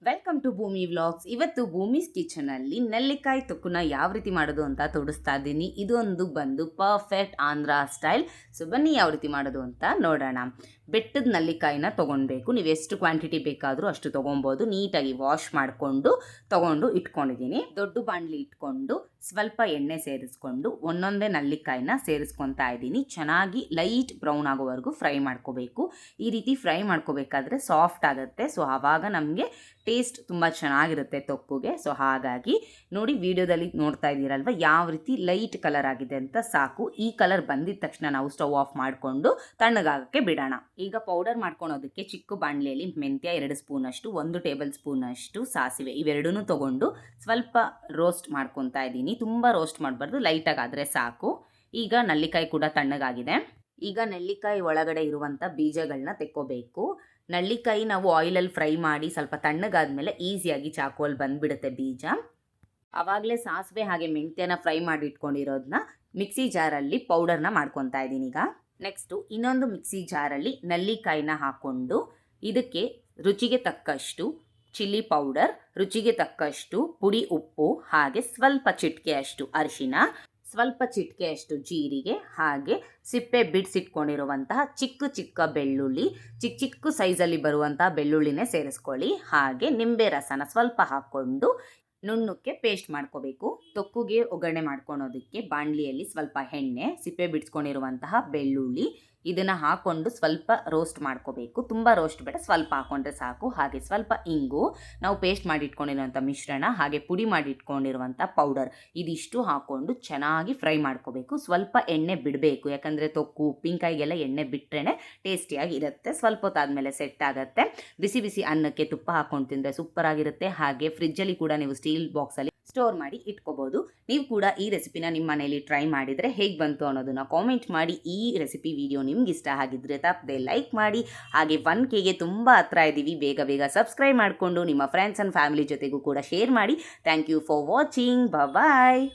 Welcome to ಭೂಮಿ vlogs. ಇವತ್ತು ಭೂಮಿಸ್ ಕಿಚನಲ್ಲಿ ನೆಲ್ಲಿಕಾಯಿ ತೊಕ್ಕನ್ನ ಯಾವ ರೀತಿ ಮಾಡೋದು ಅಂತ ತೋರಿಸ್ತಾ ಇದ್ದೀನಿ. ಇದೊಂದು ಬಂದು ಪರ್ಫೆಕ್ಟ್ ಆಂಧ್ರ ಸ್ಟೈಲ್. ಸೊ ಬನ್ನಿ ಯಾವ ರೀತಿ ಮಾಡೋದು ಅಂತ ನೋಡೋಣ. ಬೆಟ್ಟದ ನೆಲ್ಲಿಕಾಯಿನ ತೊಗೊಳ್ಬೇಕು. ನೀವು ಎಷ್ಟು ಕ್ವಾಂಟಿಟಿ ಬೇಕಾದರೂ ಅಷ್ಟು ತೊಗೊಬೋದು. ನೀಟಾಗಿ ವಾಶ್ ಮಾಡಿಕೊಂಡು ತೊಗೊಂಡು ಇಟ್ಕೊಂಡಿದ್ದೀನಿ. ದೊಡ್ಡ ಬಾಣಲಿ ಇಟ್ಕೊಂಡು ಸ್ವಲ್ಪ ಎಣ್ಣೆ ಸೇರಿಸ್ಕೊಂಡು ಒಂದೊಂದೇ ನೆಲ್ಲಿಕಾಯಿನ ಸೇರಿಸ್ಕೊತಾ ಇದ್ದೀನಿ. ಚೆನ್ನಾಗಿ ಲೈಟ್ ಬ್ರೌನ್ ಆಗೋವರೆಗೂ ಫ್ರೈ ಮಾಡ್ಕೋಬೇಕು. ಈ ರೀತಿ ಫ್ರೈ ಮಾಡ್ಕೋಬೇಕಾದ್ರೆ ಸಾಫ್ಟ್ ಆಗುತ್ತೆ. ಸೊ ಆವಾಗ ನಮಗೆ ಟೇಸ್ಟ್ ತುಂಬ ಚೆನ್ನಾಗಿರುತ್ತೆ ತೊಕ್ಕುಗೆ. ಸೊ ಹಾಗಾಗಿ ನೋಡಿ, ವಿಡಿಯೋದಲ್ಲಿ ನೋಡ್ತಾ ಇದ್ದೀರಲ್ವ ಯಾವ ರೀತಿ ಲೈಟ್ ಕಲರ್ ಆಗಿದೆ ಅಂತ. ಸಾಕು. ಈ ಕಲರ್ ಬಂದಿದ ತಕ್ಷಣ ನಾವು ಸ್ಟವ್ ಆಫ್ ಮಾಡಿಕೊಂಡು ತಣ್ಣಗಾಗಕ್ಕೆ ಬಿಡೋಣ. ಈಗ ಪೌಡರ್ ಮಾಡ್ಕೊಳೋದಕ್ಕೆ ಚಿಕ್ಕ ಬಾಣಲೆಯಲ್ಲಿ ಮೆಂತ್ಯ 2 ಸ್ಪೂನಷ್ಟು, 1 ಟೇಬಲ್ ಸ್ಪೂನಷ್ಟು ಸಾಸಿವೆ, ಇವೆರಡೂ ತೊಗೊಂಡು ಸ್ವಲ್ಪ ರೋಸ್ಟ್ ಮಾಡ್ಕೊತಾ ಇದ್ದೀನಿ. ತುಂಬ ರೋಸ್ಟ್ ಮಾಡಬಾರ್ದು, ಲೈಟಾಗಿ ಆದರೆ ಸಾಕು. ಈಗ ನೆಲ್ಲಿಕಾಯಿ ಕೂಡ ತಣ್ಣಗಾಗಿದೆ. ಈಗ ನೆಲ್ಲಿಕಾಯಿ ಒಳಗಡೆ ಇರುವಂಥ ಬೀಜಗಳನ್ನ ತೆಕ್ಕೋಬೇಕು. ನೆಲ್ಲಿಕಾಯಿ ನಾವು ಆಯಿಲಲ್ಲಿ ಫ್ರೈ ಮಾಡಿ ಸ್ವಲ್ಪ ತಣ್ಣಗಾದ್ಮೇಲೆ ಈಸಿಯಾಗಿ ಚಾಕುವಲ್ಲಿ ಬಂದುಬಿಡುತ್ತೆ ಬೀಜ. ಆವಾಗಲೇ ಸಾಸಿವೆ ಹಾಗೆ ಮೆಂತ್ಯನ ಫ್ರೈ ಮಾಡಿ ಇಟ್ಕೊಂಡಿರೋದನ್ನ ಮಿಕ್ಸಿ ಜಾರಲ್ಲಿ ಪೌಡರ್ನ ಮಾಡ್ಕೊತಾ ಇದ್ದೀನಿ. ಈಗ ನೆಕ್ಸ್ಟು ಇನ್ನೊಂದು ಮಿಕ್ಸಿ ಜಾರಲ್ಲಿ ನೆಲ್ಲಿಕಾಯಿನ ಹಾಕ್ಕೊಂಡು ಇದಕ್ಕೆ ರುಚಿಗೆ ತಕ್ಕಷ್ಟು ಚಿಲ್ಲಿ ಪೌಡರ್, ರುಚಿಗೆ ತಕ್ಕಷ್ಟು ಪುಡಿ ಉಪ್ಪು, ಹಾಗೆ ಸ್ವಲ್ಪ ಚಿಟಿಕೆಯಷ್ಟು ಅರಿಶಿನ, ಸ್ವಲ್ಪ ಚಿಟಿಕೆಯಷ್ಟು ಜೀರಿಗೆ, ಹಾಗೆ ಸಿಪ್ಪೆ ಬಿಡಿಸಿಟ್ಕೊಂಡಿರುವಂತಹ ಚಿಕ್ಕ ಚಿಕ್ಕ ಬೆಳ್ಳುಳ್ಳಿ, ಚಿಕ್ಕ ಚಿಕ್ಕ ಸೈಜಲ್ಲಿ ಬರುವಂತಹ ಬೆಳ್ಳುಳ್ಳಿನೇ ಸೇರಿಸ್ಕೊಳ್ಳಿ. ಹಾಗೆ ನಿಂಬೆ ರಸನ ಸ್ವಲ್ಪ ಹಾಕ್ಕೊಂಡು ನುಣ್ಣಕ್ಕೆ ಪೇಸ್ಟ್ ಮಾಡ್ಕೋಬೇಕು. ತೊಕ್ಕುಗೆ ಒಗ್ಗರಣೆ ಮಾಡ್ಕೊಳೋದಕ್ಕೆ ಬಾಣಲಿಯಲ್ಲಿ ಸ್ವಲ್ಪ ಎಣ್ಣೆ, ಸಿಪ್ಪೆ ಬಿಡಿಸ್ಕೊಂಡಿರುವಂತಹ ಬೆಳ್ಳುಳ್ಳಿ ಇದನ್ನು ಹಾಕ್ಕೊಂಡು ಸ್ವಲ್ಪ ರೋಸ್ಟ್ ಮಾಡ್ಕೋಬೇಕು. ತುಂಬ ರೋಸ್ಟ್ ಬೇಡ, ಸ್ವಲ್ಪ ಹಾಕ್ಕೊಂಡ್ರೆ ಸಾಕು. ಹಾಗೆ ಸ್ವಲ್ಪ ಇಂಗು, ನಾವು ಪೇಸ್ಟ್ ಮಾಡಿ ಇಟ್ಕೊಂಡಿರುವಂಥ ಮಿಶ್ರಣ, ಹಾಗೆ ಪುಡಿ ಮಾಡಿ ಇಟ್ಕೊಂಡಿರುವಂಥ ಪೌಡರ್, ಇದಿಷ್ಟು ಹಾಕ್ಕೊಂಡು ಚೆನ್ನಾಗಿ ಫ್ರೈ ಮಾಡ್ಕೋಬೇಕು. ಸ್ವಲ್ಪ ಎಣ್ಣೆ ಬಿಡಬೇಕು, ಯಾಕಂದರೆ ತೊಕ್ಕು ಉಪ್ಪಿನಕಾಯಿಗೆಲ್ಲ ಎಣ್ಣೆ ಬಿಟ್ಟರೆ ಟೇಸ್ಟಿಯಾಗಿರುತ್ತೆ. ಸ್ವಲ್ಪ ಹೊತ್ತಾದಮೇಲೆ ಸೆಟ್ ಆಗುತ್ತೆ. ಬಿಸಿ ಬಿಸಿ ಅನ್ನಕ್ಕೆ ತುಪ್ಪ ಹಾಕ್ಕೊಂಡು ತಿಂದರೆ ಸೂಪರಾಗಿರುತ್ತೆ. ಹಾಗೆ ಫ್ರಿಜ್ಜಲ್ಲಿ ಕೂಡ ನೀವು ಸ್ಟೀಲ್ ಬಾಕ್ಸಲ್ಲಿ ಸ್ಟೋರ್ ಮಾಡಿ ಇಟ್ಕೋಬೋದು. ನೀವು ಕೂಡ ಈ ರೆಸಿಪಿನ ನಿಮ್ಮ ಮನೆಯಲ್ಲಿ ಟ್ರೈ ಮಾಡಿದರೆ ಹೇಗೆ ಬಂತು ಅನ್ನೋದನ್ನು ಕಾಮೆಂಟ್ ಮಾಡಿ. ಈ ರೆಸಿಪಿ ವಿಡಿಯೋ ನಿಮ್ಗೆ ಇಷ್ಟ ಆಗಿದ್ದರೆ ತಪ್ಪದೆ ಲೈಕ್ ಮಾಡಿ. ಹಾಗೆ 1Kಗೆ ತುಂಬ ಹತ್ರ ಇದ್ದೀವಿ. ಬೇಗ ಬೇಗ ಸಬ್ಸ್ಕ್ರೈಬ್ ಮಾಡಿಕೊಂಡು ನಿಮ್ಮ ಫ್ರೆಂಡ್ಸ್ ಆ್ಯಂಡ್ ಫ್ಯಾಮಿಲಿ ಜೊತೆಗೂ ಕೂಡ ಶೇರ್ ಮಾಡಿ. Thank you for watching. Bye.